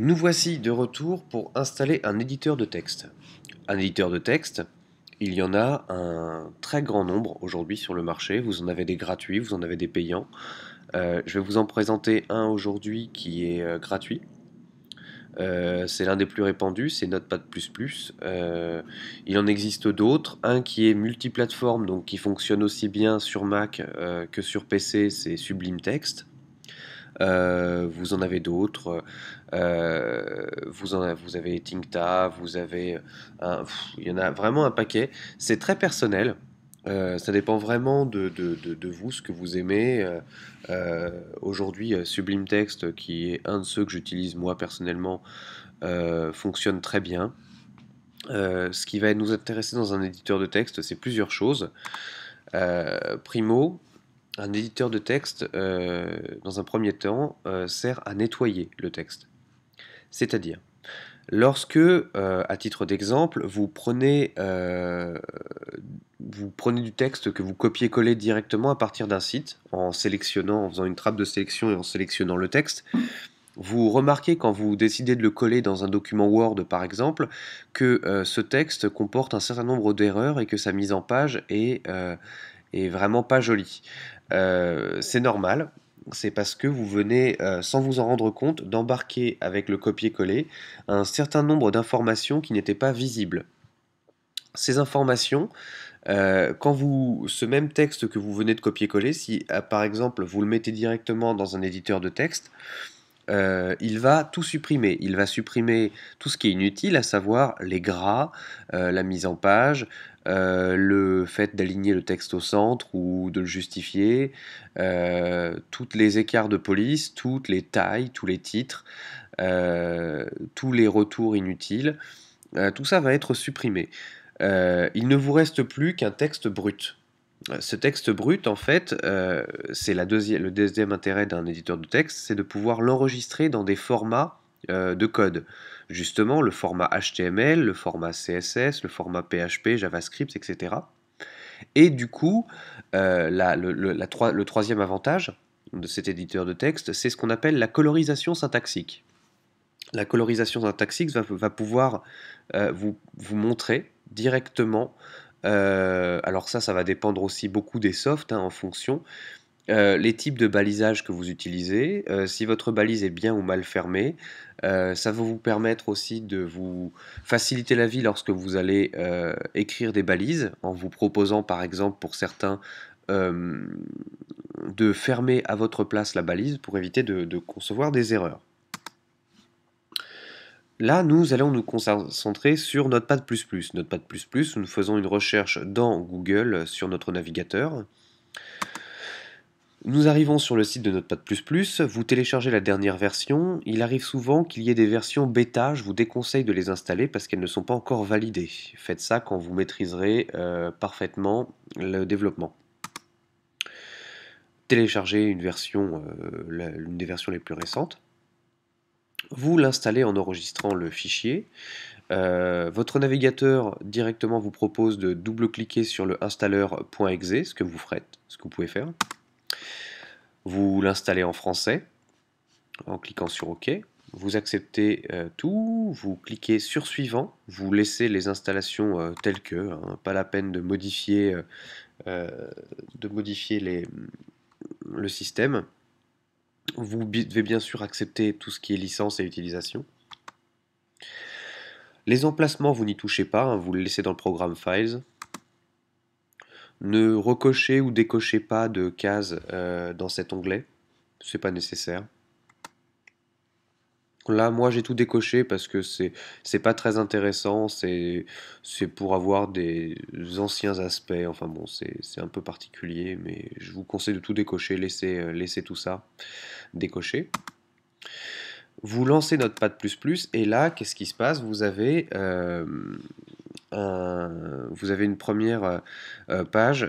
Nous voici de retour pour installer un éditeur de texte. Un éditeur de texte, il y en a un très grand nombre aujourd'hui sur le marché. Vous en avez des gratuits, vous en avez des payants. Je vais vous en présenter un aujourd'hui qui est gratuit. C'est l'un des plus répandus, c'est Notepad++. Il en existe d'autres. Un qui est multiplateforme, donc qui fonctionne aussi bien sur Mac que sur PC, c'est Sublime Text. Vous en avez d'autres. Vous avez Tincta, il y en a vraiment un paquet. C'est très personnel. Ça dépend vraiment de vous, ce que vous aimez. Aujourd'hui, Sublime Text, qui est un de ceux que j'utilise moi personnellement, fonctionne très bien. Ce qui va nous intéresser dans un éditeur de texte, c'est plusieurs choses. Primo, un éditeur de texte, dans un premier temps, sert à nettoyer le texte. C'est-à-dire, lorsque, à titre d'exemple, vous prenez du texte que vous copiez-collez directement à partir d'un site, en faisant une trappe de sélection et en sélectionnant le texte, vous remarquez quand vous décidez de le coller dans un document Word par exemple, que ce texte comporte un certain nombre d'erreurs et que sa mise en page est vraiment pas jolie. C'est normal, c'est parce que vous venez, sans vous en rendre compte, d'embarquer avec le copier-coller un certain nombre d'informations qui n'étaient pas visibles. Ces informations, ce même texte que vous venez de copier-coller, si par exemple vous le mettez directement dans un éditeur de texte, il va tout supprimer. Il va supprimer tout ce qui est inutile, à savoir les gras, la mise en page, le fait d'aligner le texte au centre ou de le justifier, toutes les écarts de police, toutes les tailles, tous les titres, tous les retours inutiles. Tout ça va être supprimé. Il ne vous reste plus qu'un texte brut. Ce texte brut, en fait, c'est le deuxième intérêt d'un éditeur de texte, c'est de pouvoir l'enregistrer dans des formats de code. Justement, le format HTML, le format CSS, le format PHP, JavaScript, etc. Et du coup, le troisième avantage de cet éditeur de texte, c'est ce qu'on appelle la colorisation syntaxique. La colorisation syntaxique va pouvoir vous montrer directement. Alors ça va dépendre aussi beaucoup des softs, hein, en fonction. Les types de balisage que vous utilisez, si votre balise est bien ou mal fermée, ça va vous permettre aussi de vous faciliter la vie lorsque vous allez écrire des balises, en vous proposant par exemple pour certains euh, de fermer à votre place la balise pour éviter de concevoir des erreurs. Là, nous allons nous concentrer sur Notepad++. Notepad++, nous faisons une recherche dans Google sur notre navigateur. Nous arrivons sur le site de Notepad++, vous téléchargez la dernière version. Il arrive souvent qu'il y ait des versions bêta, je vous déconseille de les installer parce qu'elles ne sont pas encore validées. Faites ça quand vous maîtriserez parfaitement le développement. Téléchargez une des versions les plus récentes. Vous l'installez en enregistrant le fichier. Votre navigateur directement vous propose de double-cliquer sur le installeur.exe, ce que vous pouvez faire. Vous l'installez en français en cliquant sur OK. Vous acceptez tout, vous cliquez sur suivant, vous laissez les installations telles que, hein, pas la peine de modifier, le système. Vous devez bien sûr accepter tout ce qui est licence et utilisation. Les emplacements, vous n'y touchez pas, hein, vous les laissez dans le programme Files. Ne recochez ou décochez pas de cases dans cet onglet, c'est pas nécessaire. Là, moi j'ai tout décoché parce que c'est pas très intéressant, c'est pour avoir des anciens aspects, enfin bon, c'est un peu particulier, mais je vous conseille de tout décocher, laissez tout ça décoché. Vous lancez Notepad++ et là, qu'est-ce qui se passe? Vous avez une première page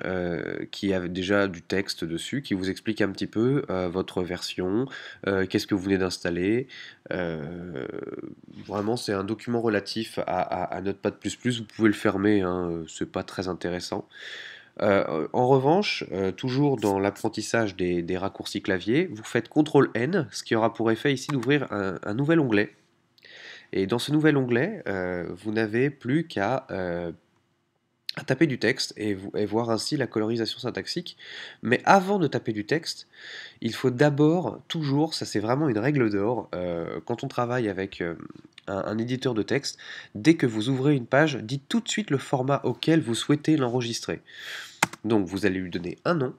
qui a déjà du texte dessus, qui vous explique un petit peu votre version, qu'est-ce que vous venez d'installer. Euh, Vraiment, c'est un document relatif à Notepad++. Vous pouvez le fermer, hein, c'est pas très intéressant. En revanche, toujours dans l'apprentissage des raccourcis clavier, vous faites CTRL N, ce qui aura pour effet ici d'ouvrir un nouvel onglet. Et dans ce nouvel onglet, vous n'avez plus qu'à taper du texte et voir ainsi la colorisation syntaxique. Mais avant de taper du texte, il faut d'abord, toujours, ça c'est vraiment une règle d'or, quand on travaille avec un éditeur de texte, dès que vous ouvrez une page, dites tout de suite le format auquel vous souhaitez l'enregistrer. Donc vous allez lui donner un nom.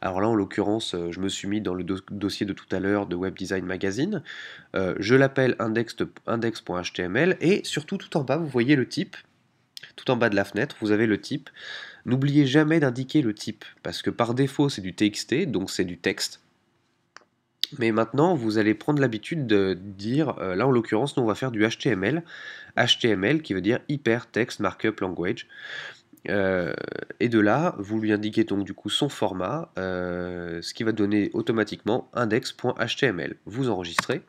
Alors là, en l'occurrence, je me suis mis dans le dossier de tout à l'heure de Web Design Magazine. Je l'appelle index.html et surtout tout en bas, vous voyez le type. Tout en bas de la fenêtre, vous avez le type. N'oubliez jamais d'indiquer le type, parce que par défaut, c'est du TXT, donc c'est du texte. Mais maintenant, vous allez prendre l'habitude de dire, là en l'occurrence, nous on va faire du HTML. HTML qui veut dire Hypertext Markup Language. Et de là, vous lui indiquez donc du coup son format, ce qui va donner automatiquement index.html. Vous enregistrez.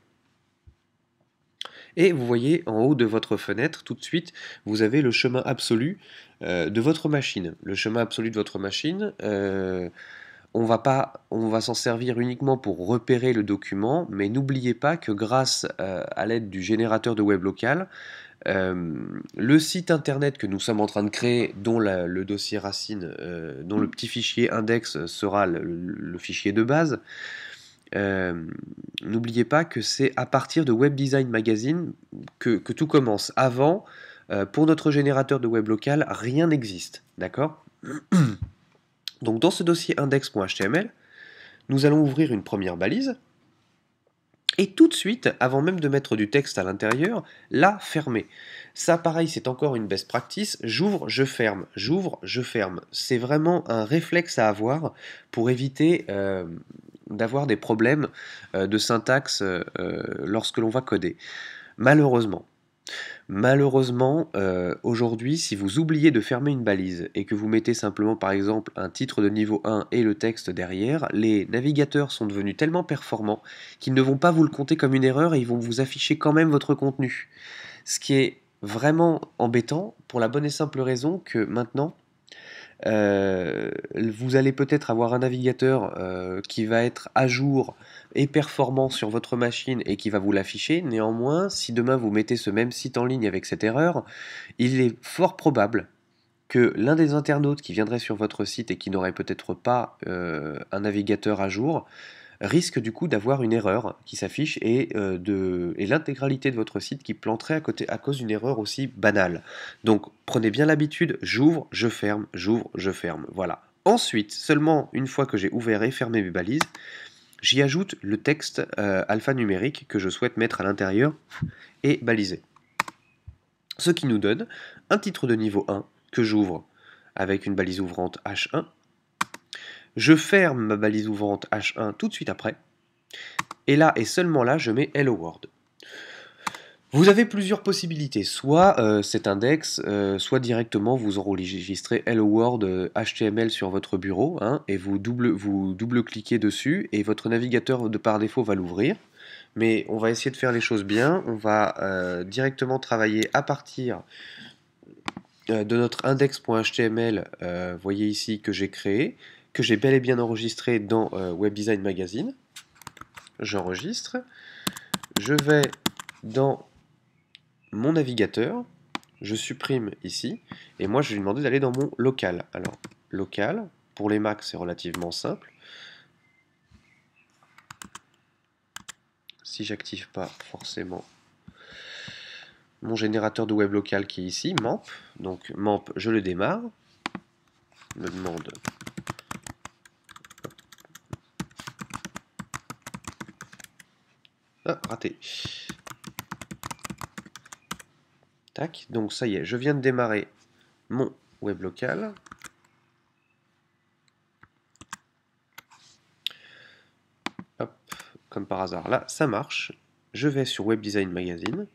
Et vous voyez en haut de votre fenêtre, tout de suite, vous avez le chemin absolu de votre machine. Le chemin absolu de votre machine, on va s'en servir uniquement pour repérer le document, mais n'oubliez pas que grâce à l'aide du générateur de web local, le site internet que nous sommes en train de créer, dont le dossier racine, dont le petit fichier index sera le fichier de base, n'oubliez pas que c'est à partir de Web Design Magazine que tout commence. Avant, pour notre générateur de web local, rien n'existe. D'accord? Donc dans ce dossier index.html, nous allons ouvrir une première balise. Et tout de suite, avant même de mettre du texte à l'intérieur, la fermer. Ça, pareil, c'est encore une best practice. J'ouvre, je ferme. J'ouvre, je ferme. C'est vraiment un réflexe à avoir pour éviter d'avoir des problèmes de syntaxe lorsque l'on va coder. Malheureusement. Malheureusement, aujourd'hui, si vous oubliez de fermer une balise et que vous mettez simplement par exemple un titre de niveau 1 et le texte derrière, les navigateurs sont devenus tellement performants qu'ils ne vont pas vous le compter comme une erreur et ils vont vous afficher quand même votre contenu. Ce qui est vraiment embêtant pour la bonne et simple raison que maintenant, vous allez peut-être avoir un navigateur qui va être à jour et performant sur votre machine et qui va vous l'afficher. Néanmoins, si demain vous mettez ce même site en ligne avec cette erreur, il est fort probable que l'un des internautes qui viendrait sur votre site et qui n'aurait peut-être pas un navigateur à jour risque du coup d'avoir une erreur qui s'affiche et l'intégralité de votre site qui planterait à côté à cause d'une erreur aussi banale. Donc prenez bien l'habitude, j'ouvre, je ferme, voilà. Ensuite, seulement une fois que j'ai ouvert et fermé mes balises, j'y ajoute le texte alphanumérique que je souhaite mettre à l'intérieur et baliser. Ce qui nous donne un titre de niveau 1 que j'ouvre avec une balise ouvrante H1. Je ferme ma balise ouvrante H1 tout de suite après. Et là, et seulement là, je mets Hello World. Vous avez plusieurs possibilités. Soit cet index, soit directement vous enregistrez Hello World HTML sur votre bureau, hein, et vous double-cliquez dessus, et votre navigateur de par défaut va l'ouvrir. Mais on va essayer de faire les choses bien. On va directement travailler à partir de notre index.html, voyez ici que j'ai créé, que j'ai bel et bien enregistré dans Web Design Magazine. J'enregistre. Je vais dans mon navigateur, je supprime ici, et moi je vais lui demander d'aller dans mon local. Alors, local, pour les Macs c'est relativement simple. Si j'active pas forcément mon générateur de web local qui est ici, MAMP, donc MAMP je le démarre, me demande ah, raté. Tac, donc ça y est, je viens de démarrer mon web local. Hop, comme par hasard, là, ça marche. Je vais sur Web Design Magazine.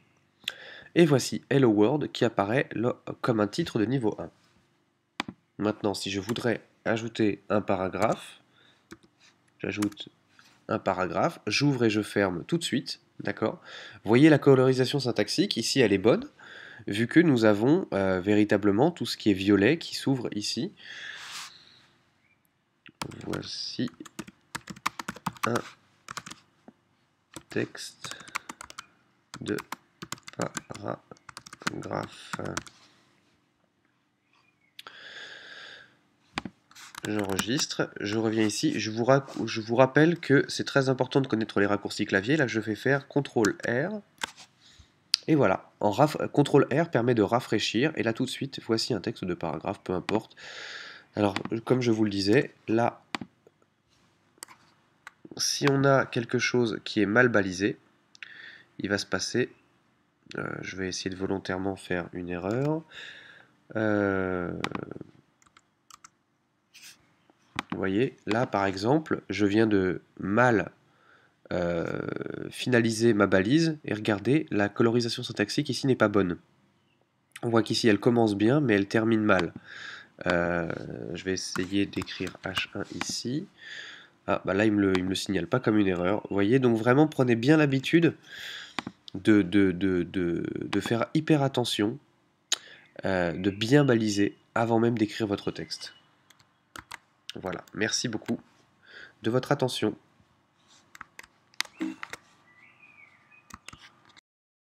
Et voici Hello World qui apparaît comme un titre de niveau 1. Maintenant, si je voudrais ajouter un paragraphe, j'ajoute un paragraphe, j'ouvre et je ferme tout de suite, d'accord? Voyez la colorisation syntaxique, ici elle est bonne, vu que nous avons véritablement tout ce qui est violet qui s'ouvre ici. Voici un texte de paragraphe. J'enregistre, je reviens ici, je vous rappelle que c'est très important de connaître les raccourcis clavier. Là, je vais faire CTRL-R, et voilà. CTRL-R permet de rafraîchir, et là, tout de suite, voici un texte de paragraphe, peu importe. Alors, comme je vous le disais, là, si on a quelque chose qui est mal balisé, il va se passer, je vais essayer de volontairement faire une erreur. Vous voyez, là, par exemple, je viens de mal finaliser ma balise, et regardez, la colorisation syntaxique ici n'est pas bonne. On voit qu'ici elle commence bien, mais elle termine mal. Je vais essayer d'écrire H1 ici. Ah, bah là il me le signale pas comme une erreur. Vous voyez, donc vraiment prenez bien l'habitude de faire hyper attention, de bien baliser avant même d'écrire votre texte. Voilà, merci beaucoup de votre attention.